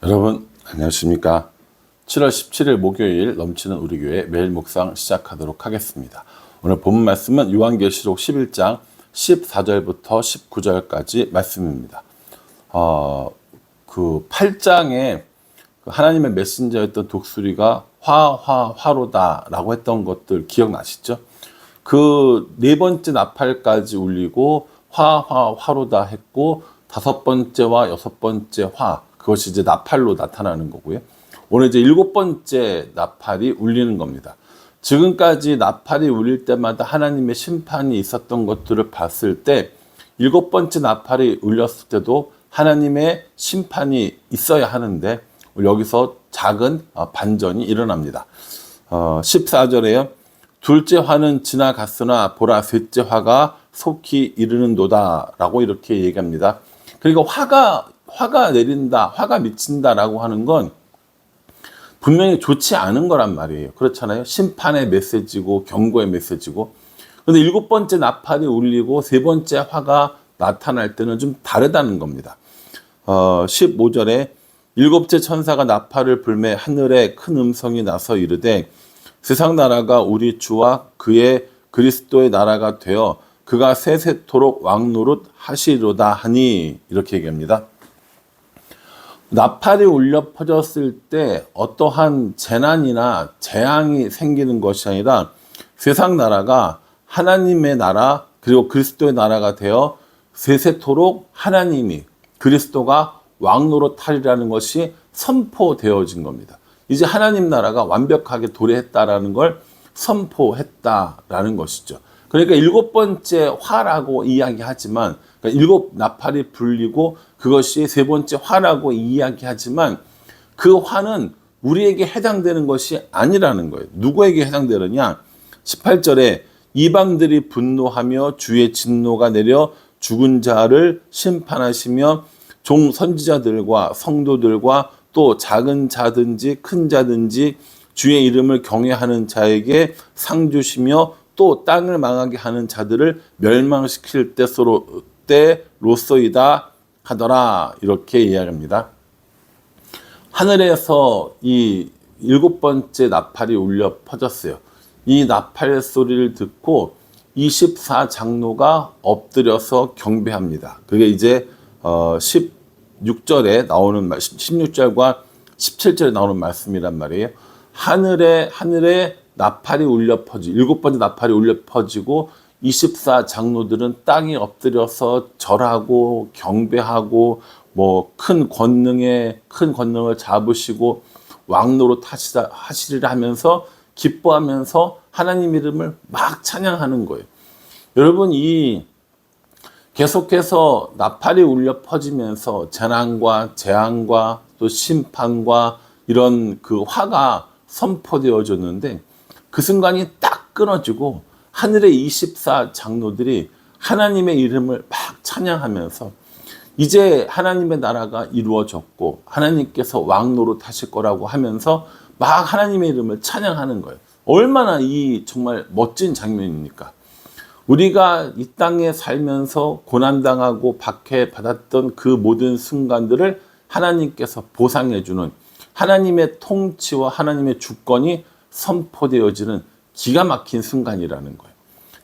여러분 안녕하십니까. 7월 17일 목요일 넘치는 우리 교회 매일 묵상 시작하도록 하겠습니다. 오늘 본문 말씀은 요한계시록 11장 14절부터 19절까지 말씀입니다. 그 8장에 하나님의 메신저였던 독수리가 화로다라고 했던 것들 기억나시죠? 그 네 번째 나팔까지 울리고 화로다 했고 다섯 번째와 여섯 번째 그것이 이제 나팔로 나타나는 거고요. 오늘 이제 일곱 번째 나팔이 울리는 겁니다. 지금까지 나팔이 울릴 때마다 하나님의 심판이 있었던 것들을 봤을 때 일곱 번째 나팔이 울렸을 때도 하나님의 심판이 있어야 하는데 여기서 작은 반전이 일어납니다. 14절에요. 둘째 화는 지나갔으나 보라 셋째 화가 속히 이르는도다 라고 이렇게 얘기합니다. 그러니까 화가 내린다, 화가 미친다라고 하는 건 분명히 좋지 않은 거란 말이에요. 그렇잖아요. 심판의 메시지고 경고의 메시지고. 그런데 일곱 번째 나팔이 울리고 세 번째 화가 나타날 때는 좀 다르다는 겁니다. 15절에 일곱째 천사가 나팔을 불매 하늘에 큰 음성이 나서 이르되 세상 나라가 우리 주와 그의 그리스도의 나라가 되어 그가 세세토록 왕노릇 하시리로다 하니 이렇게 얘기합니다. 나팔이 울려 퍼졌을 때 어떠한 재난이나 재앙이 생기는 것이 아니라 세상 나라가 하나님의 나라 그리고 그리스도의 나라가 되어 세세토록 하나님이 그리스도가 왕노릇하리라는 것이 선포되어진 겁니다. 이제 하나님 나라가 완벽하게 도래했다라는 걸 선포했다라는 것이죠. 그러니까 일곱 번째 화라고 이야기하지만 그러니까 일곱 나팔이 불리고 그것이 세 번째 화라고 이야기하지만 그 화는 우리에게 해당되는 것이 아니라는 거예요. 누구에게 해당되느냐? 18절에 이방들이 분노하며 주의 진노가 내려 죽은 자를 심판하시며 종 선지자들과 성도들과 또 작은 자든지 큰 자든지 주의 이름을 경외하는 자에게 상 주시며 또 땅을 망하게 하는 자들을 멸망시킬 때로서이다 하더라 이렇게 이야기합니다. 하늘에서 이 일곱 번째 나팔이 울려 퍼졌어요. 이 나팔 소리를 듣고 24장로가 엎드려서 경배합니다. 그게 이제 16절에 나오는 16절과 17절에 나오는 말씀이란 말이에요. 하늘에 나팔이 울려 퍼지고 일곱 번째 나팔이 울려 퍼지고 24장로들은 땅에 엎드려서 절하고 경배하고 뭐 큰 권능을 잡으시고 왕노릇 하시리라 하면서 기뻐하면서 하나님 이름을 막 찬양하는 거예요. 여러분 이 계속해서 나팔이 울려 퍼지면서 재난과 재앙과 또 심판과 이런 그 화가 선포되어졌는데 그 순간이 딱 끊어지고 하늘의 24장로들이 하나님의 이름을 막 찬양하면서 이제 하나님의 나라가 이루어졌고 하나님께서 왕노릇 하실 거라고 하면서 막 하나님의 이름을 찬양하는 거예요. 얼마나 이 정말 멋진 장면입니까? 우리가 이 땅에 살면서 고난당하고 박해받았던 그 모든 순간들을 하나님께서 보상해주는 하나님의 통치와 하나님의 주권이 선포되어지는 기가 막힌 순간이라는 거예요.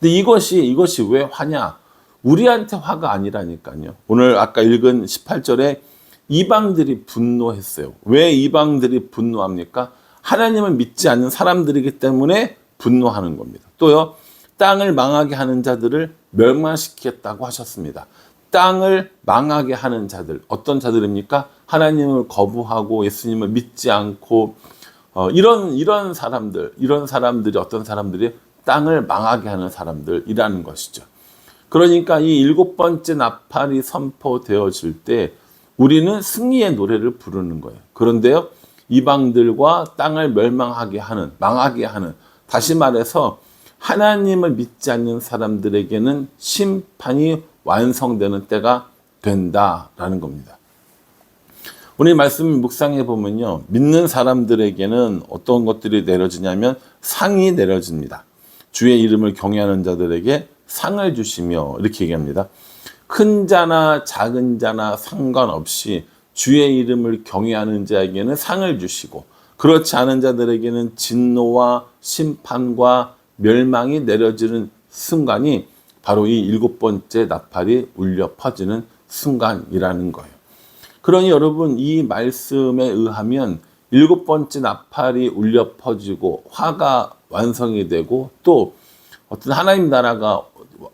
근데 이것이 왜 화냐? 우리한테 화가 아니라니까요. 오늘 아까 읽은 18절에 이방들이 분노했어요. 왜 이방들이 분노합니까? 하나님을 믿지 않는 사람들이기 때문에 분노하는 겁니다. 또요, 땅을 망하게 하는 자들을 멸망시키겠다고 하셨습니다. 땅을 망하게 하는 자들, 어떤 자들입니까? 하나님을 거부하고 예수님을 믿지 않고 이런 사람들이 어떤 사람들이 땅을 망하게 하는 사람들이라는 것이죠. 그러니까 이 일곱 번째 나팔이 선포되어질 때 우리는 승리의 노래를 부르는 거예요. 그런데요, 이방들과 땅을 멸망하게 하는, 망하게 하는, 다시 말해서 하나님을 믿지 않는 사람들에게는 심판이 완성되는 때가 된다라는 겁니다. 오늘 말씀 묵상해 보면요, 믿는 사람들에게는 어떤 것들이 내려지냐면 상이 내려집니다. 주의 이름을 경외하는 자들에게 상을 주시며 이렇게 얘기합니다. 큰 자나 작은 자나 상관없이 주의 이름을 경외하는 자에게는 상을 주시고 그렇지 않은 자들에게는 진노와 심판과 멸망이 내려지는 순간이 바로 이 7번째 나팔이 울려 퍼지는 순간이라는 거예요. 그러니 여러분, 이 말씀에 의하면 7번째 나팔이 울려 퍼지고 화가 완성이 되고 또 어떤 하나님 나라가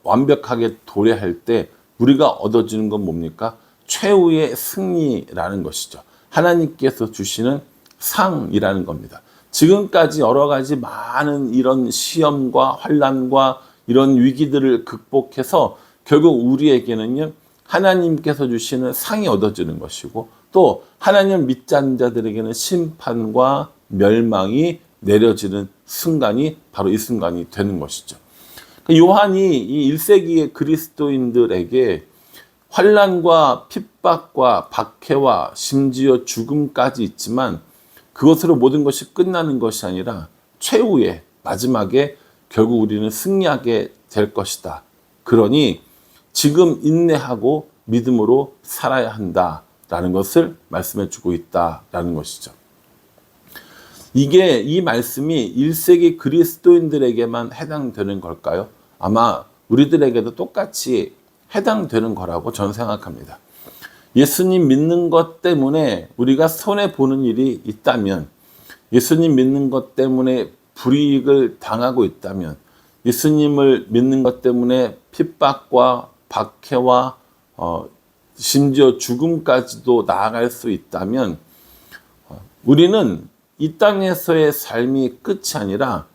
완벽하게 도래할 때 우리가 얻어지는 건 뭡니까? 최후의 승리라는 것이죠. 하나님께서 주시는 상이라는 겁니다. 지금까지 여러 가지 많은 이런 시험과 환난과 이런 위기들을 극복해서 결국 우리에게는요, 하나님께서 주시는 상이 얻어지는 것이고 또 하나님을 믿지 않는 자들에게는 심판과 멸망이 내려지는 순간이 바로 이 순간이 되는 것이죠. 요한이 이 1세기의 그리스도인들에게 환난과 핍박과 박해와 심지어 죽음까지 있지만 그것으로 모든 것이 끝나는 것이 아니라 최후의 마지막에 결국 우리는 승리하게 될 것이다. 그러니 지금 인내하고 믿음으로 살아야 한다라는 것을 말씀해 주고 있다라는 것이죠. 이 말씀이 1세기 그리스도인들에게만 해당되는 걸까요? 아마 우리들에게도 똑같이 해당되는 거라고 저는 생각합니다. 예수님 믿는 것 때문에 우리가 손해보는 일이 있다면, 예수님 믿는 것 때문에 불이익을 당하고 있다면, 예수님을 믿는 것 때문에 핍박과 박해와 심지어 죽음까지도 나아갈 수 있다면 우리는 이 땅에서의 삶이 끝이 아니라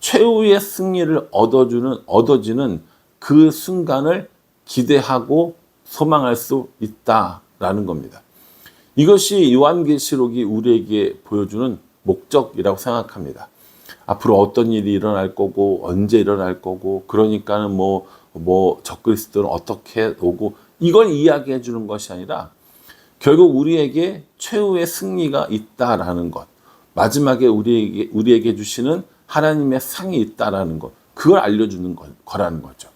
최후의 승리를 얻어지는 그 순간을 기대하고 소망할 수 있다라는 겁니다. 이것이 요한계시록이 우리에게 보여주는 목적이라고 생각합니다. 앞으로 어떤 일이 일어날 거고 언제 일어날 거고 그러니까는 뭐 적그리스도는 어떻게 오고 이걸 이야기해 주는 것이 아니라 결국 우리에게 최후의 승리가 있다라는 것, 마지막에 우리에게 주시는 하나님의 상이 있다라는 것, 그걸 알려주는 거라는 거죠.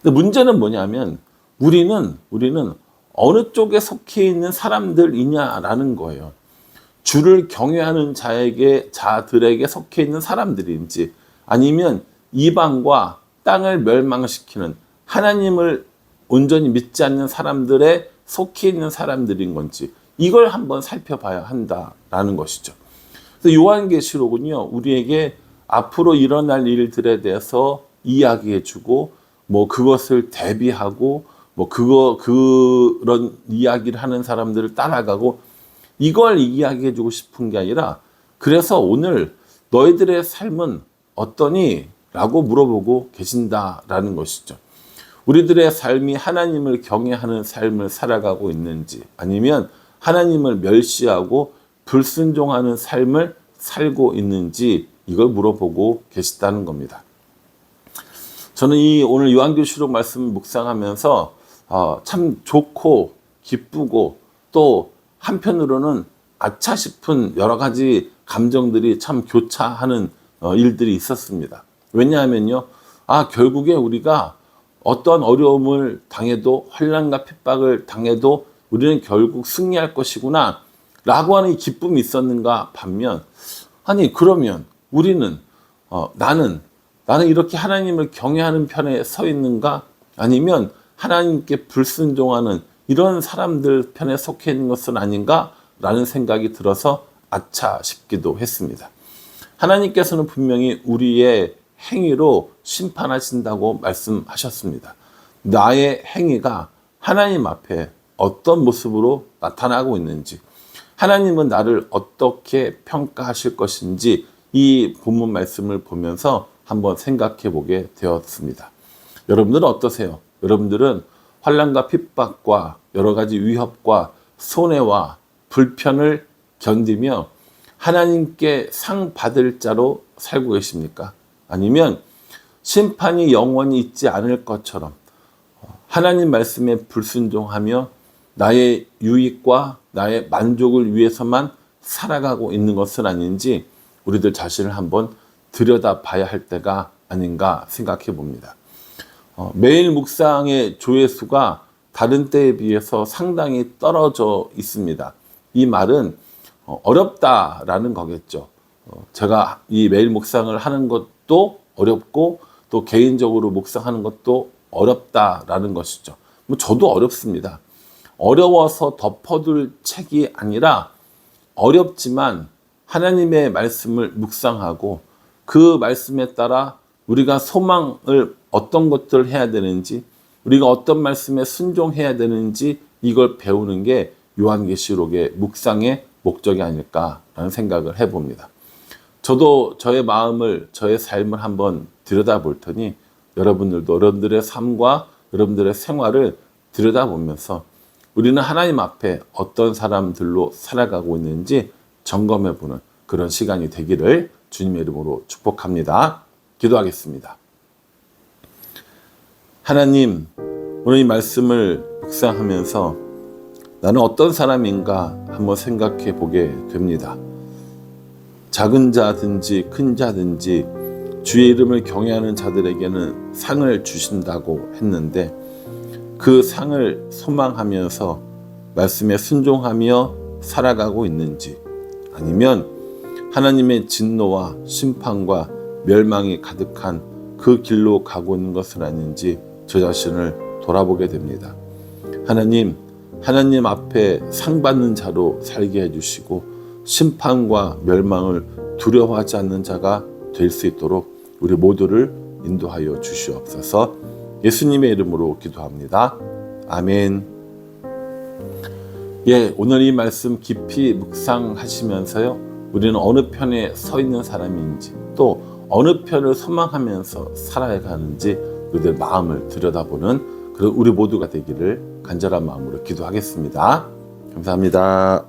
근데 문제는 뭐냐면 우리는 어느 쪽에 속해 있는 사람들이냐라는 거예요. 주를 경외하는 자들에게 속해 있는 사람들인지 아니면 이방과 땅을 멸망시키는 하나님을 온전히 믿지 않는 사람들에 속해 있는 사람들인 건지 이걸 한번 살펴봐야 한다라는 것이죠. 그래서 요한계시록은요, 우리에게 앞으로 일어날 일들에 대해서 이야기해주고 그것을 대비하고 그런 이야기를 하는 사람들을 따라가고 이걸 이야기해주고 싶은 게 아니라 그래서 오늘 너희들의 삶은 어떠니? 라고 물어보고 계신다라는 것이죠. 우리들의 삶이 하나님을 경외하는 삶을 살아가고 있는지 아니면 하나님을 멸시하고 불순종하는 삶을 살고 있는지 이걸 물어보고 계시다는 겁니다. 저는 오늘 요한계시록 말씀을 묵상하면서 참 좋고 기쁘고 또 한편으로는 아차 싶은 여러 가지 감정들이 참 교차하는 일들이 있었습니다. 왜냐하면요, 결국에 우리가 어떤 어려움을 당해도 환난과 핍박을 당해도 우리는 결국 승리할 것이구나 라고 하는 기쁨이 있었는가 반면 그러면 우리는 나는 이렇게 하나님을 경외하는 편에 서 있는가 아니면 하나님께 불순종하는 이런 사람들 편에 속해 있는 것은 아닌가 라는 생각이 들어서 아차 싶기도 했습니다. 하나님께서는 분명히 우리의 행위로 심판하신다고 말씀하셨습니다. 나의 행위가 하나님 앞에 어떤 모습으로 나타나고 있는지, 하나님은 나를 어떻게 평가하실 것인지 이 본문 말씀을 보면서 한번 생각해 보게 되었습니다. 여러분들은 어떠세요? 여러분들은 환난과 핍박과 여러 가지 위협과 손해와 불편을 견디며 하나님께 상 받을 자로 살고 계십니까? 아니면 심판이 영원히 있지 않을 것처럼 하나님 말씀에 불순종하며 나의 유익과 나의 만족을 위해서만 살아가고 있는 것은 아닌지 우리들 자신을 한번 들여다봐야 할 때가 아닌가 생각해 봅니다. 매일 묵상의 조회수가 다른 때에 비해서 상당히 떨어져 있습니다. 이 말은 어렵다라는 거겠죠. 제가 이 매일 묵상을 하는 것도 어렵고 또 개인적으로 묵상하는 것도 어렵다라는 것이죠. 뭐 저도 어렵습니다. 어려워서 덮어둘 책이 아니라 어렵지만 하나님의 말씀을 묵상하고 그 말씀에 따라 우리가 소망을 어떤 것들을 해야 되는지, 우리가 어떤 말씀에 순종해야 되는지 이걸 배우는 게 요한계시록의 묵상의 목적이 아닐까라는 생각을 해봅니다. 저도 저의 마음을, 저의 삶을 한번 들여다볼 테니 여러분들도 여러분들의 삶과 여러분들의 생활을 들여다보면서 우리는 하나님 앞에 어떤 사람들로 살아가고 있는지 점검해보는 그런 시간이 되기를 주님의 이름으로 축복합니다. 기도하겠습니다. 하나님, 오늘 이 말씀을 묵상하면서 나는 어떤 사람인가 한번 생각해 보게 됩니다. 작은 자든지 큰 자든지 주의 이름을 경외하는 자들에게는 상을 주신다고 했는데 그 상을 소망하면서 말씀에 순종하며 살아가고 있는지, 아니면 하나님의 진노와 심판과 멸망이 가득한 그 길로 가고 있는 것은 아닌지 저 자신을 돌아보게 됩니다. 하나님 앞에 상 받는 자로 살게 해주시고 심판과 멸망을 두려워하지 않는 자가 될 수 있도록 우리 모두를 인도하여 주시옵소서. 예수님의 이름으로 기도합니다. 아멘. 오늘 이 말씀 깊이 묵상하시면서요, 우리는 어느 편에 서 있는 사람인지 또 어느 편을 소망하면서 살아가는지 우리들 마음을 들여다보는 그런 우리 모두가 되기를 간절한 마음으로 기도하겠습니다. 감사합니다.